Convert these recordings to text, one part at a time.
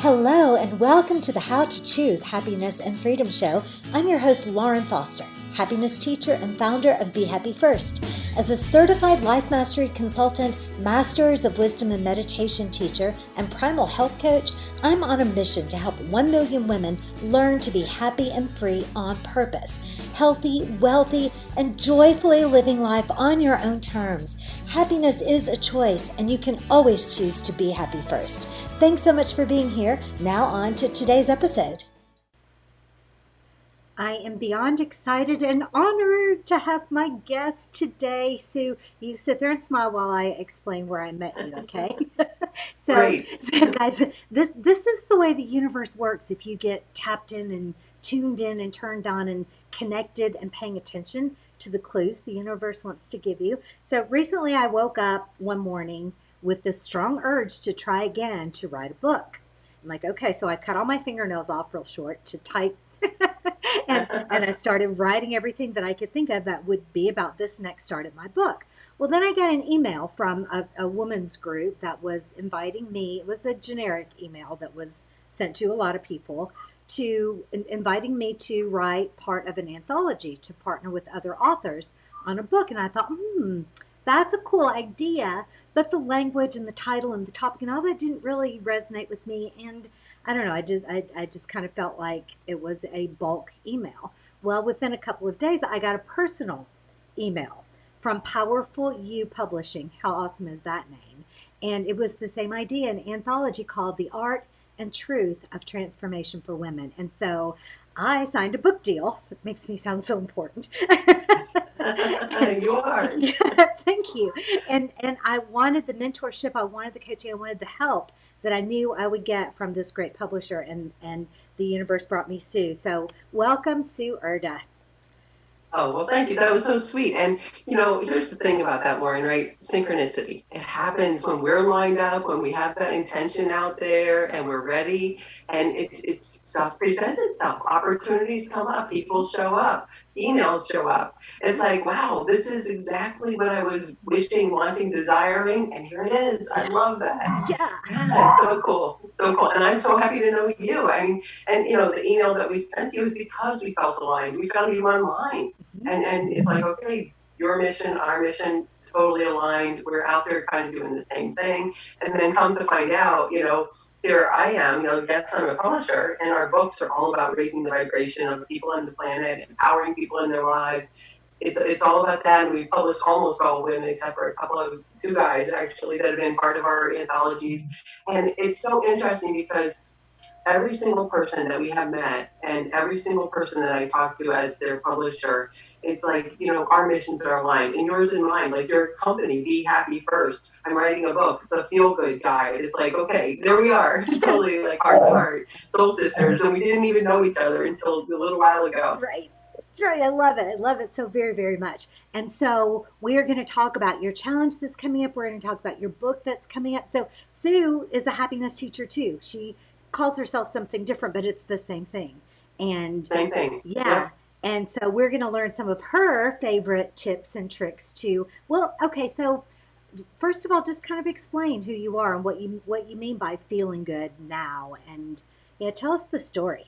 Hello, and welcome to the How to Choose Happiness and Freedom Show. I'm your host, Lauren Foster, happiness teacher and founder of Be Happy First. As a certified life mastery consultant, masters of wisdom and meditation teacher, and primal health coach, I'm on a mission to help 1 million women learn to be happy and free on purpose. Healthy, wealthy, and joyfully living life on your own terms. Happiness is a choice, and you can always choose to be happy first. Thanks so much for being here. Now on to today's episode. I am beyond excited and honored to have my guest today. Sue, you sit there and smile while I explain where I met you, okay? so guys, this is the way the universe works if you get tapped in and tuned in and turned on and connected and paying attention to the clues the universe wants to give you. So recently I woke up one morning with this strong urge to try again to write a book. I'm like, okay, so I cut all my fingernails off real short to type and I started writing everything that I could think of that would be about this next start of my book. Well, then I got an email from a woman's group that was inviting me. It was a generic email that was sent to a lot of people to inviting me to write part of an anthology, to partner with other authors on a book. And I thought, that's a cool idea, but the language and the title and the topic and all that didn't really resonate with me. And I don't know, I just kind of felt like it was a bulk email. Well, within a couple of days, I got a personal email from Powerful You Publishing. How awesome is that name? And it was the same idea, an anthology called The Art and Truth of Transformation for Women. And so I signed a book deal. It makes me sound so important. You are. Yeah, thank you. And I wanted the mentorship, I wanted the coaching, I wanted the help that I knew I would get from this great publisher, and the universe brought me Sue. So welcome, Sue Urda. Oh, well, thank you. That was so sweet. And, here's the thing about that, Lauren, right? Synchronicity. It happens when we're lined up, when we have that intention out there and we're ready, and it's stuff presents itself. Opportunities come up, people show up, emails show up. It's like, wow, this is exactly what I was wishing, wanting, desiring, and here it is. I love that. Yeah, it's so cool. So cool. And I'm so happy to know you. I mean, and the email that we sent you is because we felt aligned. We found you online. And it's like, okay, your mission, our mission, totally aligned. We're out there kind of doing the same thing. And then come to find out, here I am, yes, I'm a publisher, and our books are all about raising the vibration of people on the planet, empowering people in their lives. It's all about that. And we've published almost all women except for two guys actually that have been part of our anthologies. And it's so interesting because every single person that we have met and every single person that I talk to as their publisher, it's like, our missions are aligned, and yours and mine, like your company, Be Happy First. I'm writing a book, The Feel Good Guide. It's like, okay, there we are, totally like heart to heart, soul sisters, and we didn't even know each other until a little while ago. Right. Right. I love it. I love it so very, very much. And so we are going to talk about your challenge that's coming up. We're going to talk about your book that's coming up. So Sue is a happiness teacher too. She calls herself something different, but it's the same thing. And same thing. Yeah. Yep. And so we're going to learn some of her favorite tips and tricks too. Well, okay. So first of all, just kind of explain who you are and what you mean by feeling good now. And yeah, tell us the story.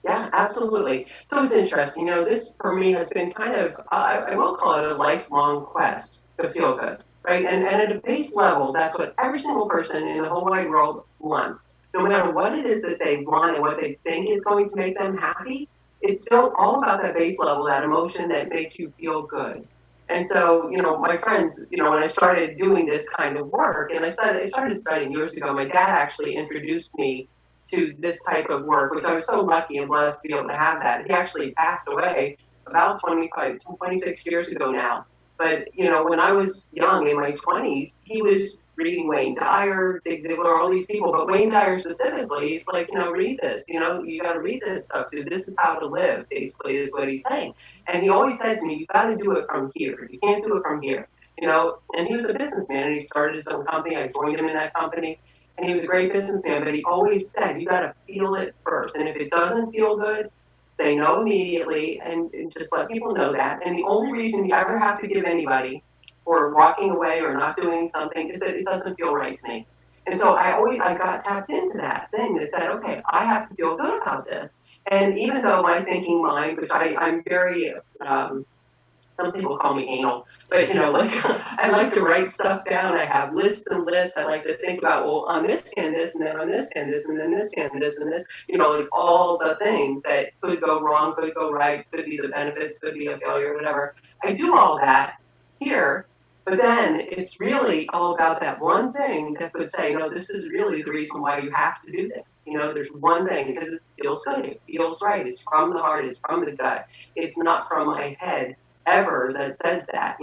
Yeah, absolutely. So it's interesting. This for me has been kind of, I will call it a lifelong quest to feel good, right? And at a base level, that's what every single person in the whole wide world wants. No matter what it is that they want and what they think is going to make them happy, it's still all about that base level, that emotion that makes you feel good. And so, my friends, when I started doing this kind of work, and I started studying years ago, my dad actually introduced me to this type of work, which I was so lucky and blessed to be able to have that. He actually passed away about 26 years ago now. But, when I was young in my 20s, he was reading Wayne Dyer, Zig Ziglar, all these people. But Wayne Dyer specifically, he's like, read this. You got to read this stuff. So this is how to live, basically, is what he's saying. And he always said to me, you got to do it from here. You can't do it from here. And he was a businessman, and he started his own company. I joined him in that company. And he was a great businessman, but he always said, you got to feel it first. And if it doesn't feel good, say no immediately and just let people know that. And the only reason you ever have to give anybody for walking away or not doing something is that it doesn't feel right to me. And so I got tapped into that thing that said, okay, I have to feel good about this. And even though my thinking mind, which I'm very, some people call me anal, but like I like to write stuff down. I have lists and lists. I like to think about, well, on this scan this, and then on this scan this, and then this scan this, and this, like all the things that could go wrong, could go right, could be the benefits, could be a failure, whatever. I do all that here, but then it's really all about that one thing that could say, no, this is really the reason why you have to do this. There's one thing, because it feels good, it feels right, it's from the heart, it's from the gut, it's not from my head ever that says that.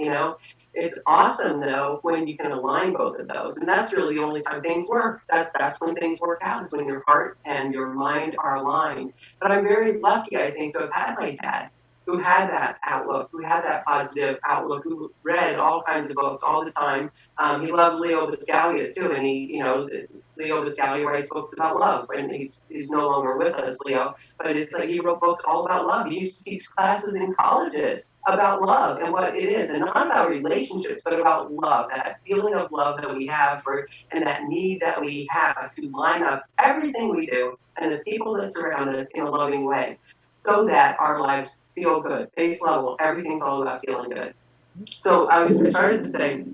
It's awesome though when you can align both of those, and that's really the only time things work. That's when things work out, is when your heart and your mind are aligned. But I'm very lucky, I think, to have had my dad, who had that outlook, who had that positive outlook, who read all kinds of books all the time. He loved Leo Biscaglia too, and Leo Biscaglia writes books about love, and he's no longer with us, Leo. But it's like he wrote books all about love. He used to teach classes in colleges about love and what it is, and not about relationships, but about love, that feeling of love that we have and that need that we have to line up everything we do and the people that surround us in a loving way, so that our lives feel good. Base level, everything's all about feeling good. So I started to say,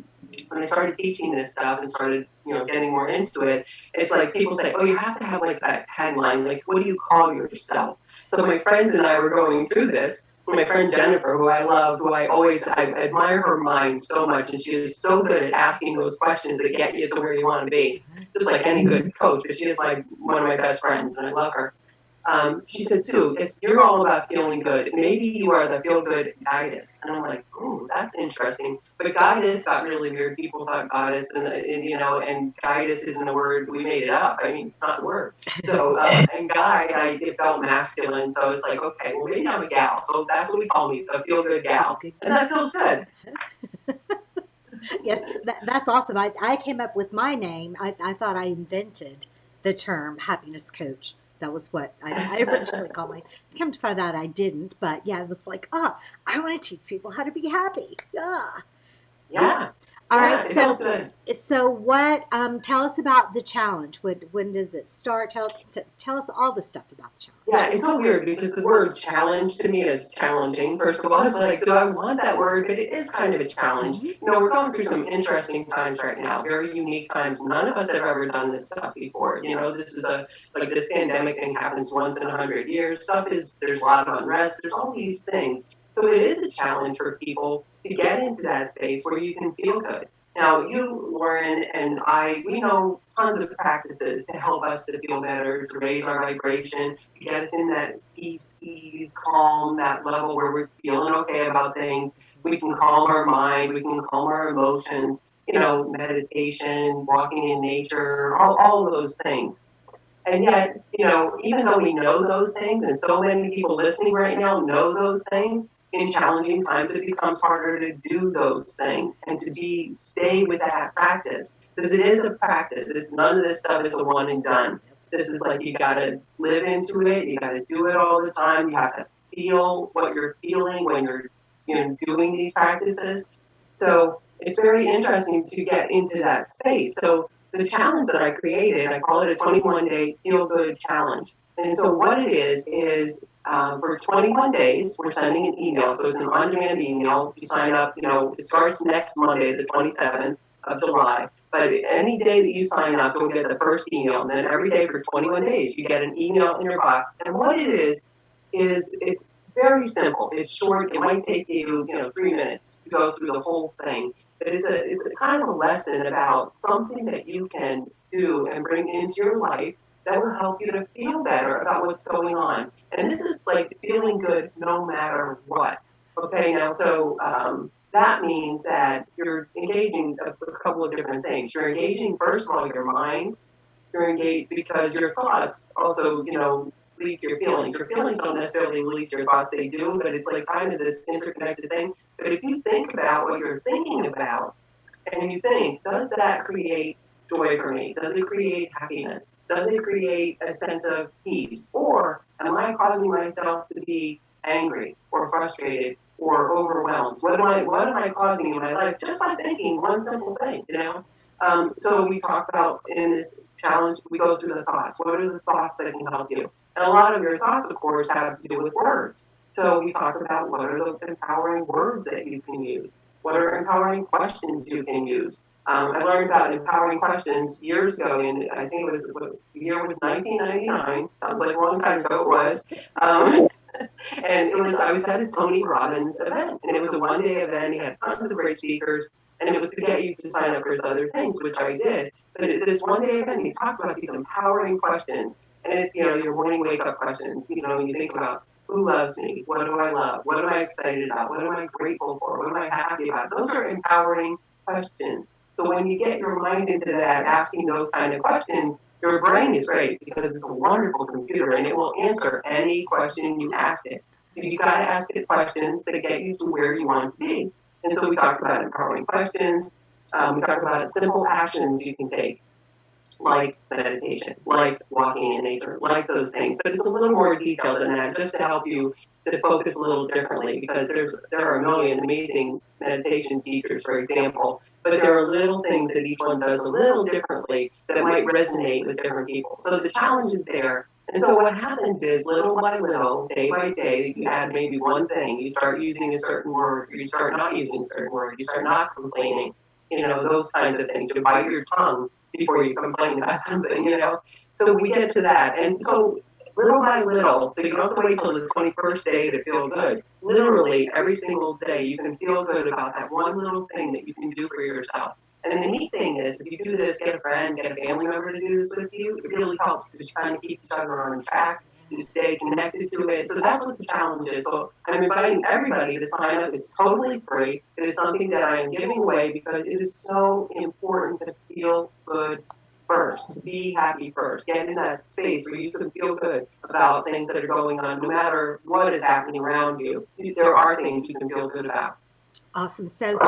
when I started teaching this stuff and started, getting more into it, it's like people say, oh, you have to have like that tagline, like, what do you call yourself? So my friends and I were going through this. My friend Jennifer, who I love, I admire her mind so much, and she is so good at asking those questions that get you to where you want to be, just like any good coach. But she is one of my best friends, and I love her. She said, Sue, you're all about feeling good. Maybe you are the feel-good goddess. And I'm like, ooh, that's interesting. But goddess got really weird. People thought goddess, and goddess isn't a word. We made it up. I mean, it's not a word. So, and guy, it felt masculine. So it's like, okay, well, maybe I'm a gal. So that's what we call me, a feel-good gal. And that feels good. Yeah, that's awesome. I came up with my name. I thought I invented the term happiness coach. That was what I originally called my. Come to find out, I didn't. But yeah, it was like, I want to teach people how to be happy. Yeah. All Yeah, right. it feels good. So what? Tell us about the challenge. When does it start? Tell us all the stuff about the challenge. Yeah, it's so weird because the word challenge to me is challenging. First of all, it's like, do I want that word? But it is kind of a challenge. We're going through some interesting times right now, very unique times. None of us have ever done this stuff before. This is this pandemic thing happens once in 100 years. There's a lot of unrest. There's all these things. So it is a challenge for people to get into that space where you can feel good. Now, you, Lauren, and we know tons of practices to help us to feel better, to raise our vibration, to get us in that peace, ease, calm, that level where we're feeling okay about things. We can calm our mind, we can calm our emotions, meditation, walking in nature, all of those things. And yet, even though we know those things, and so many people listening right now know those things, in challenging times it becomes harder to do those things and to stay with that practice. Because it is a practice. None of this stuff is a one and done. This is like, you gotta live into it, you gotta do it all the time, you have to feel what you're feeling when you're doing these practices. So it's very interesting to get into that space. So the challenge that I created, I call it a 21-day feel good challenge. And so what it is for 21 days, we're sending an email. So it's an on-demand email. You sign up, it starts next Monday, the 27th of July. But any day that you sign up, you'll get the first email. And then every day for 21 days, you get an email in your box. And what it is it's very simple. It's short. It might take you, 3 minutes to go through the whole thing. But it's a kind of a lesson about something that you can do and bring into your life that will help you to feel better about what's going on. And this is like feeling good no matter what. Okay, now, so that means that you're engaging a couple of different things. You're engaging, first of all, your mind. You're engaged because your thoughts also, lead to your feelings. Your feelings don't necessarily lead to your thoughts, they do, but it's like kind of this interconnected thing. But if you think about what you're thinking about, and you think, does that create joy for me? Does it create happiness? Does it create a sense of peace? Or am I causing myself to be angry or frustrated or overwhelmed? What am I causing in my life just by thinking one simple thing, So we talk about in this challenge, we go through the thoughts. What are the thoughts that can help you? And a lot of your thoughts, of course, have to do with words. So we talk about what are the empowering words that you can use? What are empowering questions you can use? I learned about empowering questions years ago, and I think it was the year was 1999. Sounds like a long time ago it was. Um, and it was I was at a Tony Robbins event, and it was a one-day event. He had tons of great speakers, and it was to get you to sign up for his other things, which I did. But at this one-day event, he talked about these empowering questions, and it's your morning wake-up questions. You think about who loves me, what do I love, what am I excited about, what am I grateful for, what am I happy about. Those are empowering questions. So when you get your mind into that, asking those kind of questions, your brain is great because it's a wonderful computer and it will answer any question you ask it. You got to ask it questions that get you to where you want to be. And so we talk about empowering questions. We talk about simple actions you can take, like meditation, like walking in nature, like those things. But it's a little more detailed than that, just to help you to focus a little differently, because there are a million amazing meditation teachers, for example, but there are little things that each one does a little differently that might resonate with different people. So the challenge is there. And so what happens is, little by little, day by day, you add maybe one thing. You start using a certain word, or you start not using a certain word. You start not complaining. Those kinds of things. You bite your tongue before you complain about something. So we get to that. And so little by little, so you don't have to wait till the 21st day to feel good. Literally, every single day, you can feel good about that one little thing that you can do for yourself. And the neat thing is, if you do this, get a friend, get a family member to do this with you, it really helps because you kind of keep each other on track. You stay connected to it. So that's what the challenge is. So I'm inviting everybody to sign up. It's totally free. It is something that I am giving away because it is so important to feel good first, to be happy first. Get in that space where you can feel good about things that are going on, no matter what is happening around you. There are things you can feel good about. Awesome. So,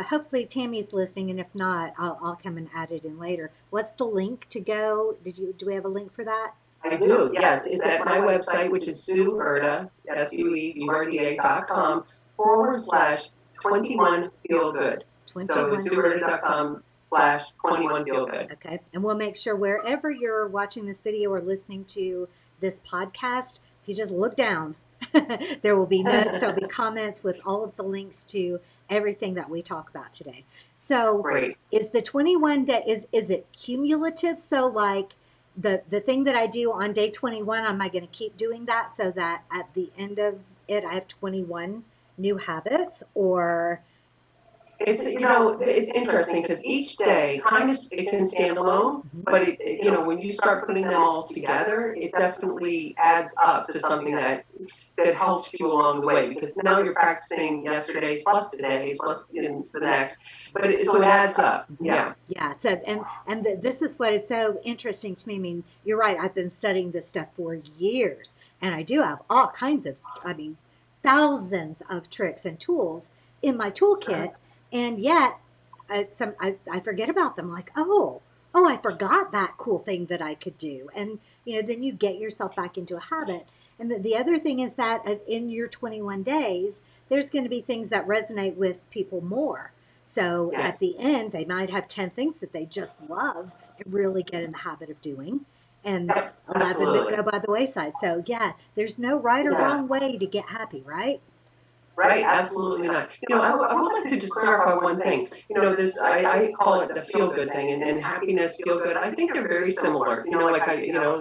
hopefully Tammy's listening, and if not, I'll come and add it in later. What's the link to go? Do we have a link for that? I do, yes. It's at my website, which is Urda, SUEURDA.com /21 feel good. So it's SueUrda.com /21 feel good. Okay. And we'll make sure wherever you're watching this video or listening to this podcast, if you just look down, there will be notes, there'll be comments with all of the links to everything that we talk about today. So Great. Is the 21 day, is it cumulative? So like the thing that I do on day 21, am I going to keep doing that so that at the end of it, I have 21 new habits? Or it's interesting because each day kind of it can stand alone, but when you start putting them all together, it definitely adds up to something that helps you along the way, because now you're practicing yesterday's plus today's plus the next, but so it adds up. Yeah. Yeah. So this is what is so interesting to me. I mean, you're right. I've been studying this stuff for years, and I do have all kinds of, I mean, thousands of tricks and tools in my toolkit, and yet I forget about them. Like, oh, I forgot that cool thing that I could do, and then you get yourself back into a habit. And the other thing is that in your 21 days, there's going to be things that resonate with people more. So Yes. at the end, they might have 10 things that they just love and really get in the habit of doing, and 11 that go by the wayside. So yeah, there's no right or wrong way to get happy, right? Right, absolutely not. I would like to just clarify one thing. I call it the feel good thing, and happiness, feel good. I think they're very similar.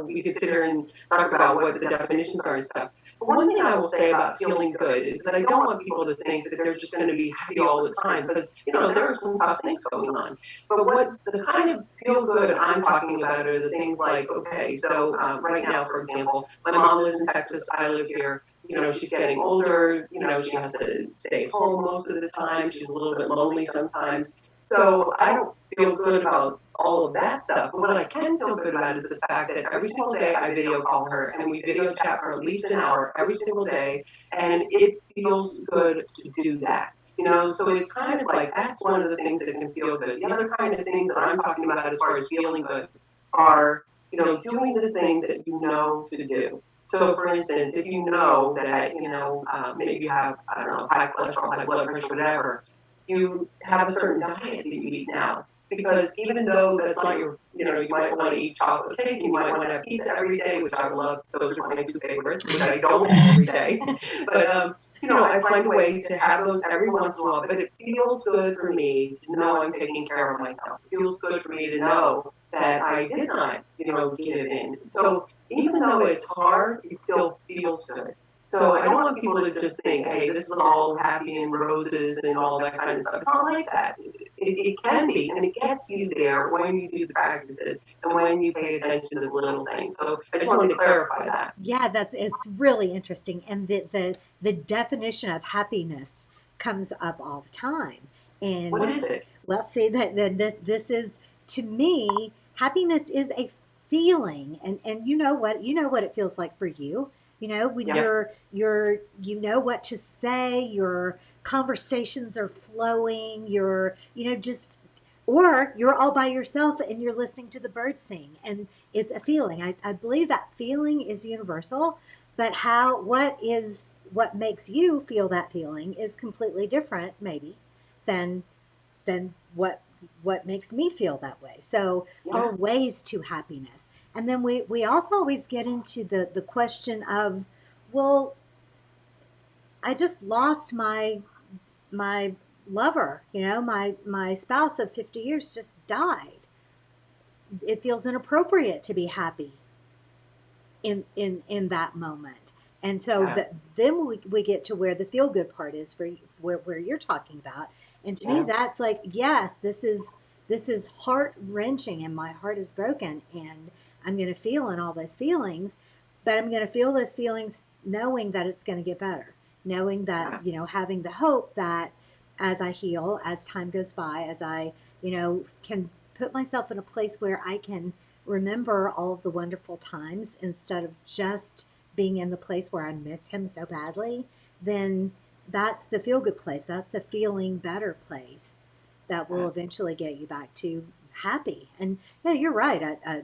We could sit here and talk about what the definitions are and stuff. But one thing I will say about feeling good is that I don't want people to think that they're just going to be happy all the time, because there are some tough things going on. But what the kind of feel good I'm talking about are the things like, okay, so right now, for example, my mom lives in Texas, I live here. She's getting older, she has to stay home most of the time. She's a little bit lonely sometimes. So I don't feel good about all of that stuff. But what I can feel good about is the fact that every single day I video call her and we video chat for at least an hour every single day. And it feels good to do that. So it's kind of like, that's one of the things that can feel good. The other kind of things that I'm talking about as far as feeling good are, doing the things that you know to do. So, for instance, if you know that, maybe you have, I don't know, high cholesterol, high blood pressure, whatever, you have a certain diet that you eat now. because even though that's not your, you might want to eat chocolate cake and you might want to have pizza every day, which I would love. Those are my two favorites, which I don't have every day. But, I find a way to have those every once in a while, but it feels good for me to know I'm taking care of myself. It feels good for me to know that I did not, give in. So even though it's hard, it still feels good. So I don't want people to just think, hey, this is all happy and roses and all that kind of stuff. It's not like that. It can be, and it gets you there when you do the practices and when you pay attention to the little things. So I just wanted to clarify that. Yeah, it's really interesting, and the definition of happiness comes up all the time. And What is it? well, see that this is, to me, happiness is a feeling, and you know what it feels like for you. When Yeah. you know what to say, your conversations are flowing, just, or you're all by yourself and you're listening to the birds sing, and it's a feeling. I believe that feeling is universal, but what makes you feel that feeling is completely different, maybe, than than what makes me feel that way. So there are Yeah. ways to happiness. And then we also always get into the question of, well, I just lost my lover, my spouse of 50 years just died. It feels inappropriate to be happy in that moment. And so Yeah. then we get to where the feel good part is for you, where you're talking about. And to me, Yeah. that's like, yes, this is heart wrenching, and my heart is broken, and I'm going to feel in all those feelings, but I'm going to feel those feelings knowing that it's going to get better, knowing that, Yeah. having the hope that as I heal, as time goes by, as I, can put myself in a place where I can remember all of the wonderful times instead of just being in the place where I miss him so badly, then that's the feel good place. That's the feeling better place that will Yeah. eventually get you back to happy. And yeah, you're right. A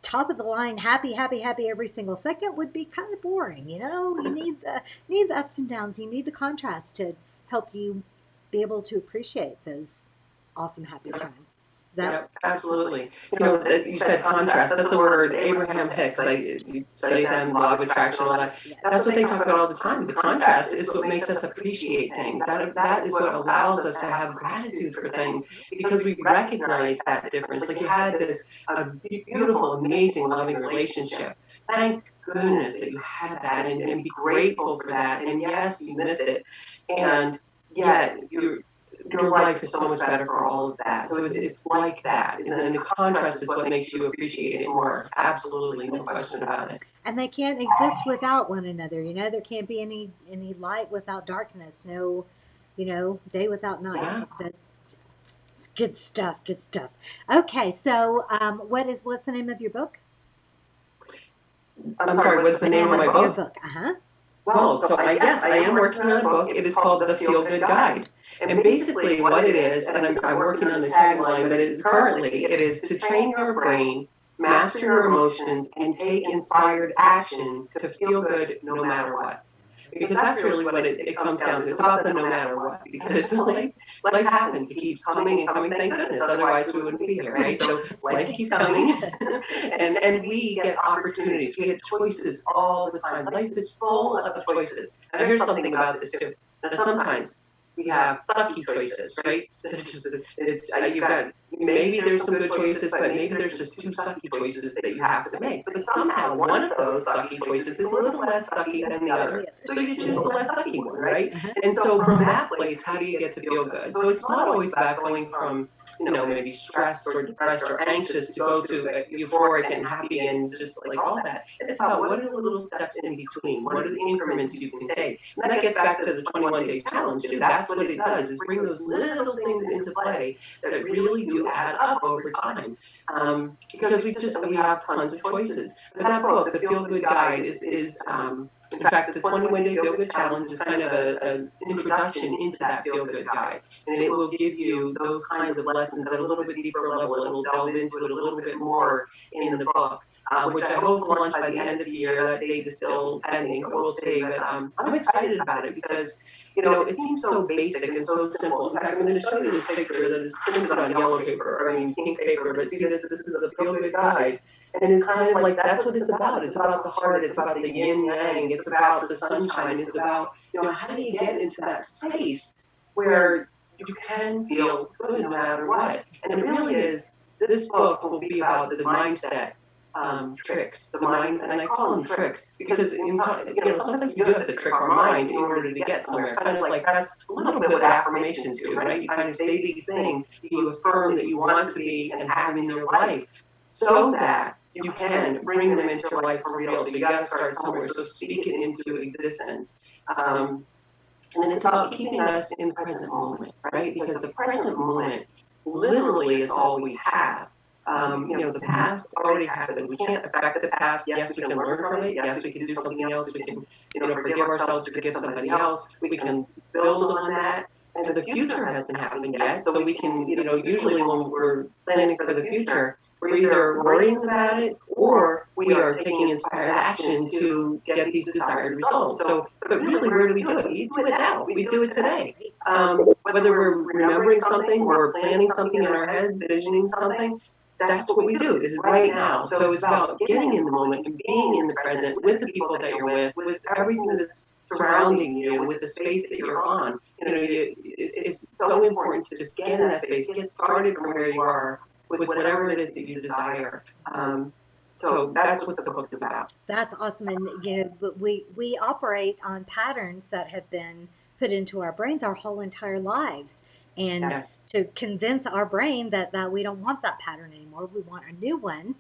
top of the line, happy, happy, happy every single second would be kind of boring. You need the ups and downs. You need the contrast to help you be able to appreciate those awesome happy Yeah. times. Is that Yeah, absolutely. You said contrast. That's a word. Abraham-Hicks. You study them, law of attraction, all that. yes? That's what they talk about all the time. The contrast is what makes us appreciate things. That is what allows us to have gratitude for things because we recognize that difference. Like you had this beautiful, amazing, loving relationship. Thank goodness that you had that, and be grateful for that. And yes, you miss it, and yet your life is so much better for all of that. So it's like that. And the contrast is what makes you appreciate it more. Absolutely, no question about it. And they can't exist without one another. There can't be any light without darkness. No, day without night. Yeah. That's good stuff. Good stuff. Okay, so what's the name of your book? I'm sorry, what's the name of my Your book? book. Uh huh. Well, so yes, I am working on a book. It is called The Feel Good Guide. And basically what it is, and I'm working on the tagline, but currently it is to train your brain, master your emotions, and take inspired action to feel good no matter what. Because that's really what it comes down to. It's about the no matter what. Because life happens. It keeps coming and coming. Thank goodness. Otherwise, we wouldn't be here, right? So life keeps coming, and we get opportunities. We get choices all the time. Life is full of choices. Now, here's something about this too. Now, sometimes we have sucky choices, right? You've got maybe there's some good choices, but maybe there's just two sucky choices that you have to make. But somehow one of those sucky choices is a little less sucky than the other. So you choose the less sucky one, right? And so from that place, how do you get to feel good? So it's not always about going from, maybe stressed or depressed or anxious to go to euphoric and happy and just like all that. It's about what are the little steps in between? What are the increments you can take? And that gets back to the 21-day challenge too. That's what it does, is bring those little things into play that really do add up over time. Because we have tons of choices. But that book, The Feel Good Guide, is in fact, the 21-day Feel Good Challenge is kind of an introduction into that Feel Good Guide. And it will give you those kinds of lessons at a little bit deeper level. It will delve into it a little bit more in the book. which I hope to launch by the end of the year. That date is still pending, but we'll see. But I'm excited about it because, it seems so basic and so simple. In fact, I'm going to show you this picture that is printed on yellow paper, or I mean pink paper. But see, this is the Feel Good Guide. And it's kind of like, that's what it's about. It's about the heart. It's about the yin yang. It's about the sunshine. It's about, how do you get into that space where you can feel good no matter what? And it really is, this book will be about the mindset tricks, the mind, and I call them tricks because sometimes we do have to trick our mind in order to get somewhere. Kind of like that's a little bit what affirmations do, right? You kind of say these things that you affirm that you want to be and have in your life, so that you can bring them into your life for real. So you got to start somewhere. So speak it into existence. And it's about keeping us in the present moment, right? Because the present moment literally is all we have. The past already happened. We can't affect the past. Yes, we can learn from it. Yes, we can do something else. We can, forgive ourselves, forgive somebody else. We can build on that. And the future hasn't happened yet. So we can, usually when we're planning for the future, we're either worrying about it or we are taking inspired action to get these desired results. So, but really, where do we do it? We do it now. We do it today. Whether we're remembering something, we're planning something in our heads, visioning something, that's what we do, is right now. So it's about getting in the moment and being in the present with the people that you're with everything that's surrounding you, with the space that you're on. It's so important to just get in that space, get started from where you are with whatever it is that you desire. So that's what the book is about. That's awesome. And but we operate on patterns that have been put into our brains our whole entire lives. And Yes. to convince our brain that we don't want that pattern anymore, we want a new one,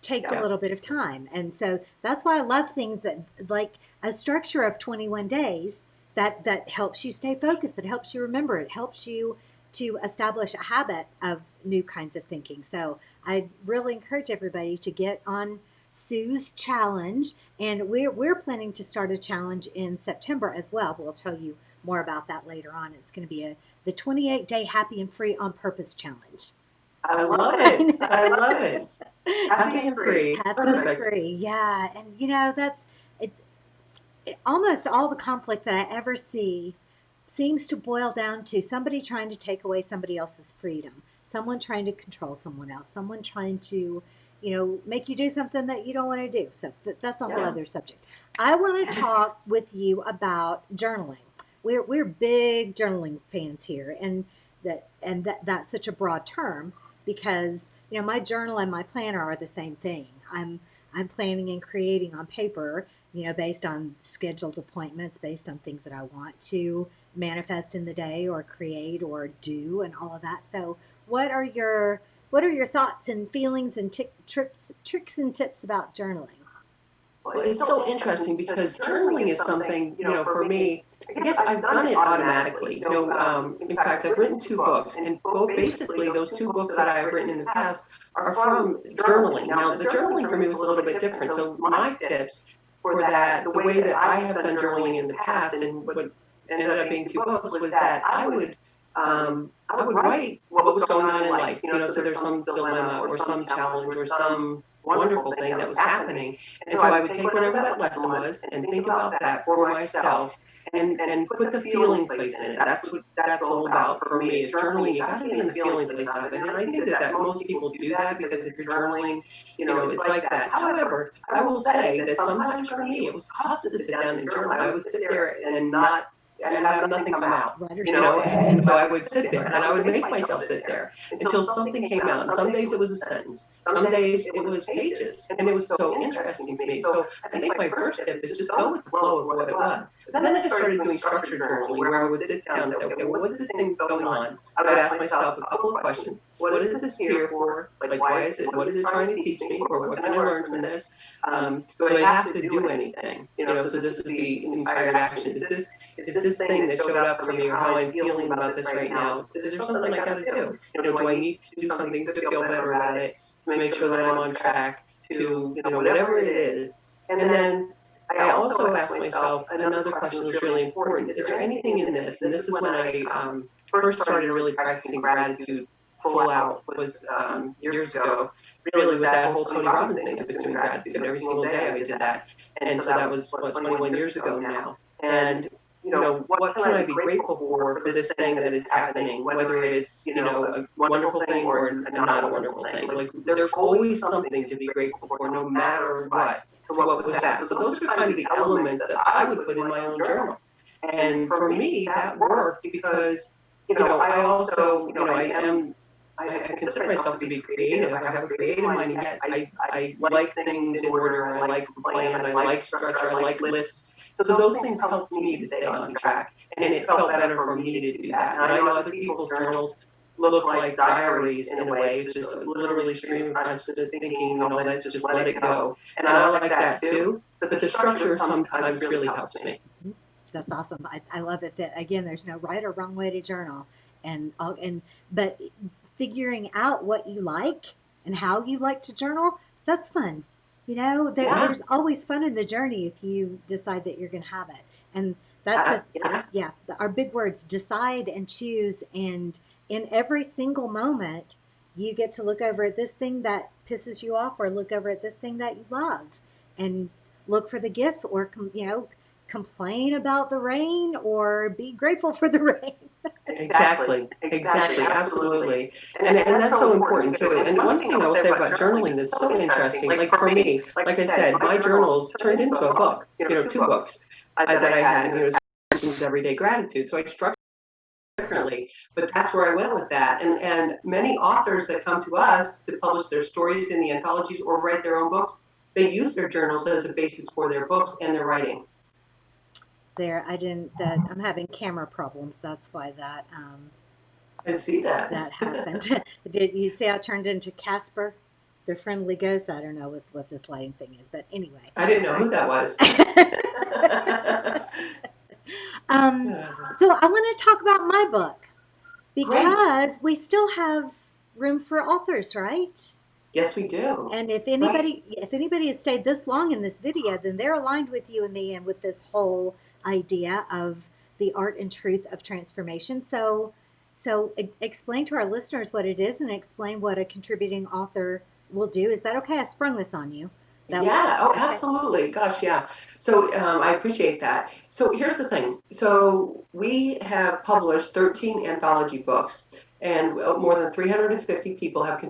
takes a Yeah. little bit of time. And so that's why I love things that, like a structure of 21 days, that helps you stay focused, that helps you remember, it helps you to establish a habit of new kinds of thinking. So I really encourage everybody to get on Sue's challenge, and we're planning to start a challenge in September as well. We'll tell you more about that later on. It's going to be the 28-day happy and free on purpose challenge. I love it. I love it. Happy and free. Happy Perfect. and free, yeah. And that's it, almost all the conflict that I ever see seems to boil down to somebody trying to take away somebody else's freedom, someone trying to control someone else, someone trying to, make you do something that you don't want to do. So that's a whole Yeah. other subject. I want to talk with you about journaling. We're big journaling fans here, and that's such a broad term because my journal and my planner are the same thing. I'm planning and creating on paper, based on scheduled appointments, based on things that I want to manifest in the day or create or do and all of that. So what are your thoughts and feelings and tricks and tips about journaling? Well, it's so interesting because journaling is something, for me, I guess I've done it automatically. In fact, I've written two books, and basically those two books that I've written in the past are from journaling. Now, the journaling for me was a little bit different. So my tips for that, the way that I have done journaling in the past, and what ended up being two books, was that I would write what was going on in life. So there's some dilemma or some challenge or some wonderful thing that was happening. And so I would take whatever that lesson was and think about that for myself and put the feeling place in it. That's what that's all about for me, is journaling. You got to be in the feeling place of it. And I think that most people do that because if you're journaling, it's like that. However, I will say that sometimes for me, it was tough to sit down and journal. I would sit there and have nothing come out, and so I would sit there and I would make myself sit there until something came out. And some days it was a sentence, some days it was pages, and it was so interesting to me. So I think my first tip is just go with the flow of what it was. But then I started doing structured journaling where I would sit down and say, okay, what's this thing that's going on? I would ask myself a couple of questions. What is this here for? Like, why is it? What is it trying to teach me? Or what can I learn from this? Do I have to do anything? So this is the inspired action. Is this thing that showed up for me, or how I'm feeling about this right now? Is there something I got to do? Do I need to do something to feel better about it, to make sure that I'm on track, to whatever it is? And then I also asked myself another question that's really important: is there anything in this? And this is when I first started really practicing gratitude full out was years ago, really with that whole Tony Robbins thing. I was doing gratitude every single day. I did that. And so that was, 21 years ago now. And what can I be grateful for this thing that is happening, whether it's, a wonderful thing or not a wonderful thing. Like, there's always something to be grateful for, no matter what. So what was that? So those are kind of the elements that I would put in my own journal. And for me, that worked because, I also, I consider myself to be creative. I have a creative mind, and yet I like things in order. I like a plan. I like structure. I like lists. So those things helped me to stay on track, and it felt better for me to do that. And I know other people's journals look like diaries in a way. It's just literally stream of consciousness thinking, let's just let it go. And I like that too. But the structure sometimes really helps me. That's awesome. I love it that again, there's no right or wrong way to journal, but figuring out what you like and how you like to journal, that's fun. There's always fun in the journey if you decide that you're going to have it. And that's our big words: decide and choose. And in every single moment, you get to look over at this thing that pisses you off, or look over at this thing that you love, and look for the gifts, or complain about the rain or be grateful for the rain. Exactly, absolutely. And that's so important too. And one thing I will say about journaling that's so interesting, like for me, like I said, my journals turned into a book, two books that I had, everyday gratitude. So I structured differently, but that's where I went with that. And many authors that come to us to publish their stories in the anthologies or write their own books, they use their journals as a basis for their books and their writing. I'm having camera problems. That's why that I see that happened. Did you see I turned into Casper, the friendly ghost? I don't know what this lighting thing is, but anyway. I didn't know who that was. So I want to talk about my book because we still have room for authors, right? Yes, we do. And if anybody has stayed this long in this video, then they're aligned with you in the end with this whole idea of the art and truth of transformation. So explain to our listeners what it is and explain what a contributing author will do. Is that okay? I sprung this on you. Absolutely. Gosh, yeah. So I appreciate that. So here's the thing. So we have published 13 anthology books, and more than 350 people have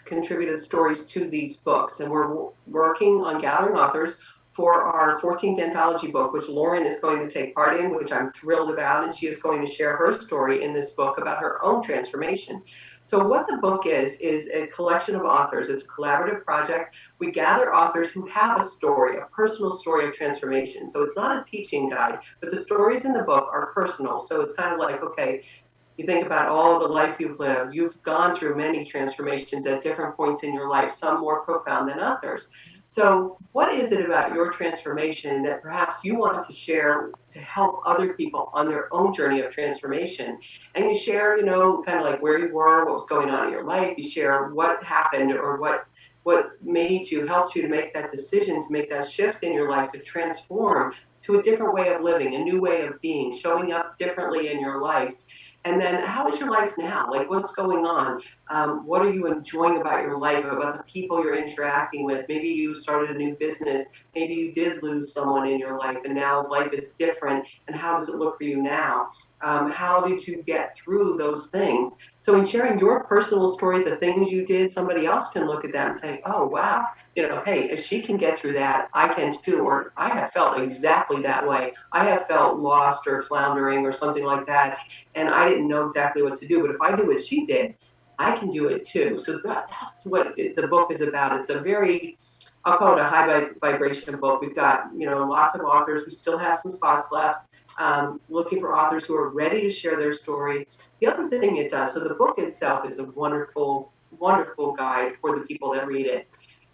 contributed stories to these books. And we're working on gathering authors for our 14th anthology book, which Lauren is going to take part in, which I'm thrilled about, and she is going to share her story in this book about her own transformation. So what the book is a collection of authors. It's a collaborative project. We gather authors who have a story, a personal story of transformation. So it's not a teaching guide, but the stories in the book are personal. So it's kind of like, okay, you think about all the life you've lived. You've gone through many transformations at different points in your life, some more profound than others. So what is it about your transformation that perhaps you want to share to help other people on their own journey of transformation? And you share, kind of like where you were, what was going on in your life. You share what happened or what helped you to make that decision, to make that shift in your life, to transform to a different way of living, a new way of being, showing up differently in your life. And then how is your life now? Like, what's going on? What are you enjoying about your life, about the people you're interacting with? Maybe you started a new business. Maybe you did lose someone in your life, and now life is different. And how does it look for you now? How did you get through those things? So in sharing your personal story, the things you did, somebody else can look at that and say, oh, wow, hey, if she can get through that, I can too. Or I have felt exactly that way. I have felt lost or floundering or something like that, and I didn't know exactly what to do. But if I do what she did, I can do it too. So that's what the book is about. It's a very, I'll call it a high vibration book. We've got, lots of authors. We still have some spots left. Looking for authors who are ready to share their story. The other thing it does, so the book itself is a wonderful, wonderful guide for the people that read it.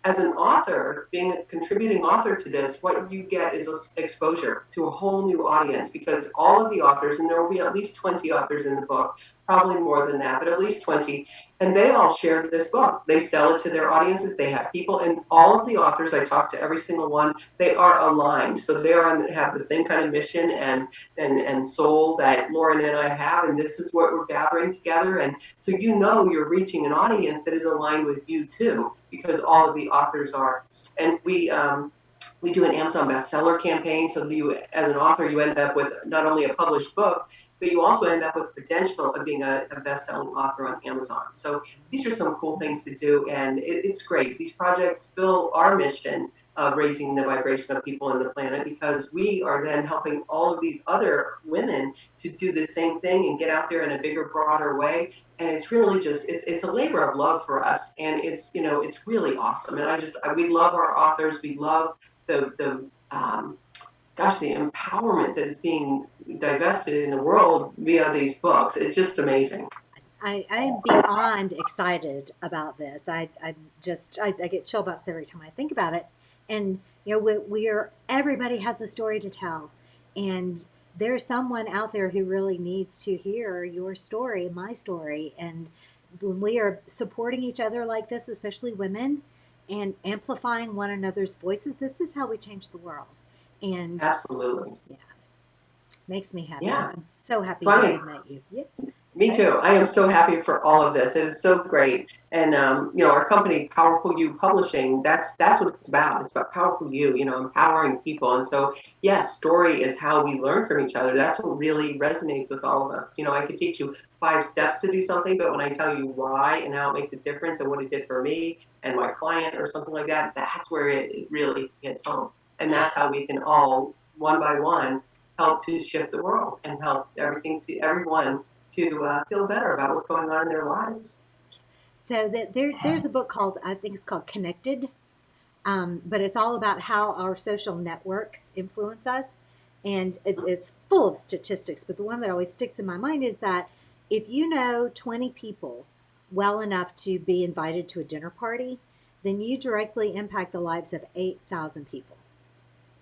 As an author, being a contributing author to this, what you get is exposure to a whole new audience, because all of the authors, and there will be at least 20 authors in the book, probably more than that, but at least 20. And they all share this book. They sell it to their audiences. They have people, and all of the authors, I talked to every single one, they are aligned. So they have the same kind of mission and soul that Lauren and I have. And this is what we're gathering together. And so you're reaching an audience that is aligned with you too, because all of the authors are. And we do an Amazon bestseller campaign. So you, as an author, you end up with not only a published book, but you also end up with credential of being a best-selling author on Amazon. So these are some cool things to do, and it's great. These projects fill our mission of raising the vibration of people on the planet, because we are then helping all of these other women to do the same thing and get out there in a bigger, broader way. And it's really just, it's a labor of love for us, and it's really awesome. And we love our authors. We love the empowerment that is being divested in the world via these books. It's just amazing. I'm beyond excited about this. I get chill bumps every time I think about it. And everybody has a story to tell, and there's someone out there who really needs to hear your story, my story. And when we are supporting each other like this, especially women, and amplifying one another's voices, this is how we change the world. And absolutely, yeah, makes me happy. Yeah, I'm so happy so, that I met you. Yeah. Me too. I am so happy for all of this. It is so great. And our company, Powerful You Publishing, that's what it's about. It's about powerful you, empowering people. And so, yes, story is how we learn from each other. That's what really resonates with all of us. I could teach you 5 steps to do something, but when I tell you why and how it makes a difference and what it did for me and my client or something like that, that's where it really hits home. And that's how we can all, one by one, help to shift the world and help everyone to feel better about what's going on in their lives. So there's a book called, I think it's called Connected, but it's all about how our social networks influence us. And it's full of statistics, but the one that always sticks in my mind is that if you know 20 people well enough to be invited to a dinner party, then you directly impact the lives of 8,000 people.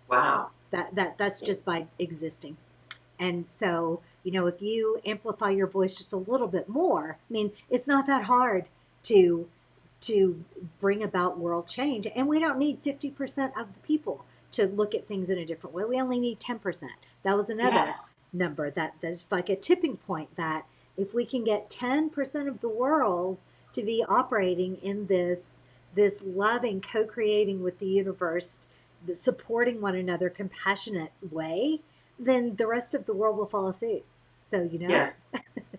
Wow. That's just by existing. And so, if you amplify your voice just a little bit more, I mean, it's not that hard to to bring about world change. And we don't need 50% of the people to look at things in a different way. We only need 10%. That was another number that's like a tipping point, that if we can get 10% of the world to be operating in this loving, co-creating with the universe, the supporting one another, compassionate way, then the rest of the world will follow suit. So, Yes.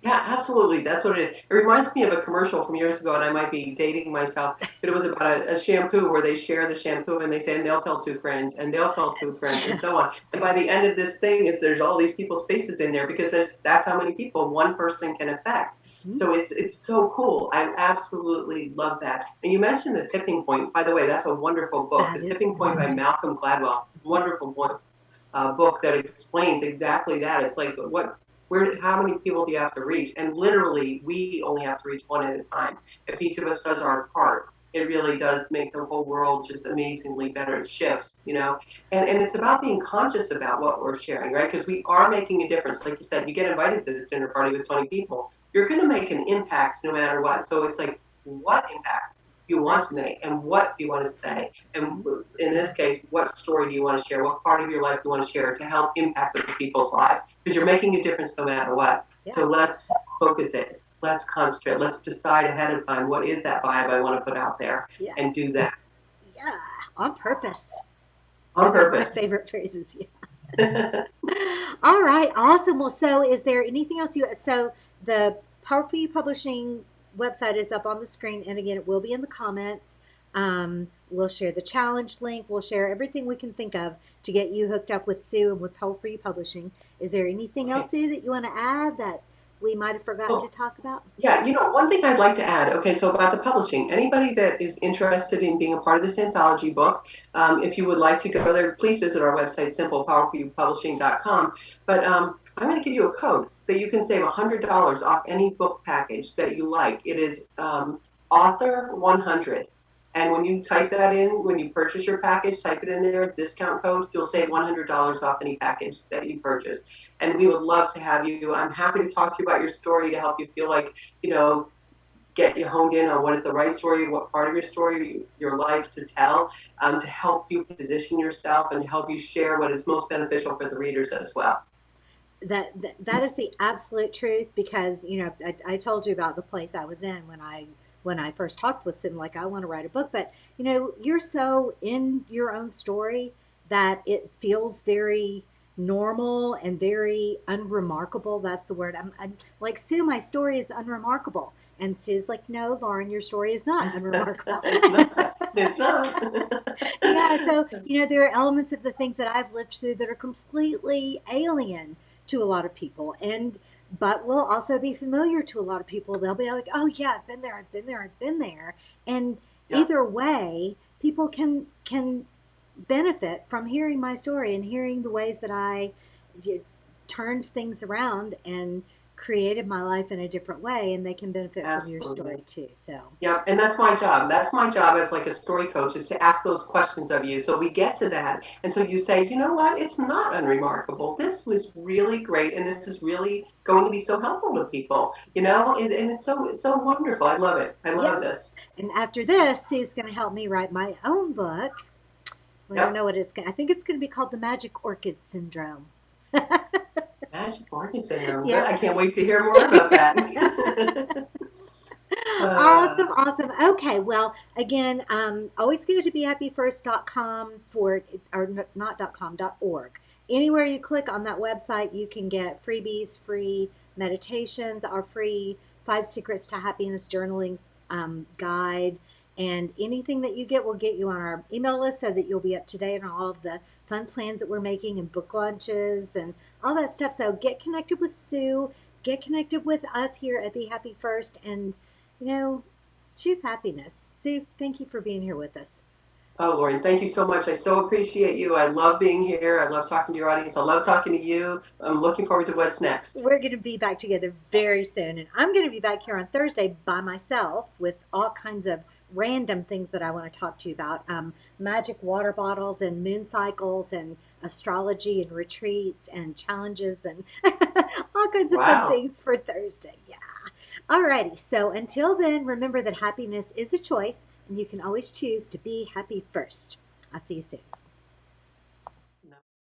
Yeah, absolutely. That's what it is. It reminds me of a commercial from years ago, and I might be dating myself, but it was about a shampoo where they share the shampoo and they say, and they'll tell 2 friends, and they'll tell 2 friends, and so on. And by the end of this thing, there's all these people's faces in there, because that's how many people one person can affect. So it's so cool. I absolutely love that. And you mentioned The Tipping Point. By the way, that's a wonderful book. The Tipping Point by Malcolm Gladwell. Wonderful book that explains exactly that. It's like, how many people do you have to reach? And literally, we only have to reach one at a time. If each of us does our part, it really does make the whole world just amazingly better. It shifts, and it's about being conscious about what we're sharing, right? Because we are making a difference. Like you said, you get invited to this dinner party with 20 people, you're going to make an impact no matter what. So it's like, what impact do you want to make, and what do you want to say? And in this case, what story do you want to share? What part of your life do you want to share to help impact those people's lives? Because you're making a difference no matter what. Yeah. So let's focus it. Let's concentrate. Let's decide ahead of time, what is that vibe I want to put out there, and do that. Yeah, on purpose. On purpose. My favorite phrases. Yeah. All right, awesome. Well, so is there anything else so the Powerful You Publishing website is up on the screen, and again, it will be in the comments. We'll share the challenge link. We'll share everything we can think of to get you hooked up with Sue and with Powerful You Publishing. Is there anything else, Sue, that you want to add that we might have forgotten to talk about? Yeah, one thing I'd like to add, so about the publishing, anybody that is interested in being a part of this anthology book, if you would like to go there, please visit our website, simplepowerfulpublishing.com. But I'm going to give you a code that you can save $100 off any book package that you like. It is author 100. And when you type that in, when you purchase your package, type it in there, discount code, you'll save $100 off any package that you purchase. And we would love to have you. I'm happy to talk to you about your story to help you feel like, you know, get you honed in on what is the right story, what part of your story, your life to tell, to help you position yourself and to help you share what is most beneficial for the readers as well. That is the absolute truth because I told you about the place I was in when I first talked with someone like I want to write a book, but you're so in your own story that it feels very normal and very unremarkable. That's the word. I'm like, Sue, my story is unremarkable, and Sue's like, no, Lauren, your story is not unremarkable. It's not. It's not. Yeah, so there are elements of the things that I've lived through that are completely alien to a lot of people, and but will also be familiar to a lot of people. They'll be like, "Oh yeah, I've been there, I've been there, I've been there," and Yeah, either way, people can benefit from hearing my story and hearing the ways that I turned things around and created my life in a different way, and they can benefit from your absolutely. story too. So. Yeah, and that's my job. That's my job as like a story coach is to ask those questions of you. So we get to that. And so you say, you know what? It's not unremarkable. This was really great. And this is really going to be so helpful to people, and it's so wonderful. I love it. I love Yep. this. And after this, Sue's going to help me write my own book. We don't Yep. know what it's going to, I think it's going to be called The Magic Orchid Syndrome. Magic organ syndrome. Good. Yeah. I can't wait to hear more about that. uh, Awesome, awesome. Okay, well, again, always go to behappyfirst.com or not .com, .org. Anywhere you click on that website, you can get freebies, free meditations, our free 5 Secrets to Happiness journaling guide. And anything that you get will get you on our email list so that you'll be up to date on all of the fun plans that we're making and book launches and all that stuff. So get connected with Sue, get connected with us here at Be Happy First, and you know, choose happiness. Sue, thank you for being here with us. oh, Lauren, thank you so much. I so appreciate you. I love being here. I love talking to your audience. I love talking to you. I'm looking forward to what's next. We're going to be back together very soon. And I'm going to be back here on Thursday by myself with all kinds of random things that I want to talk to you about magic water bottles and moon cycles and astrology and retreats and challenges and all kinds of fun Wow. things for Thursday. Yeah. Alrighty. So until then, remember that happiness is a choice and you can always choose to be happy first. I'll see you soon.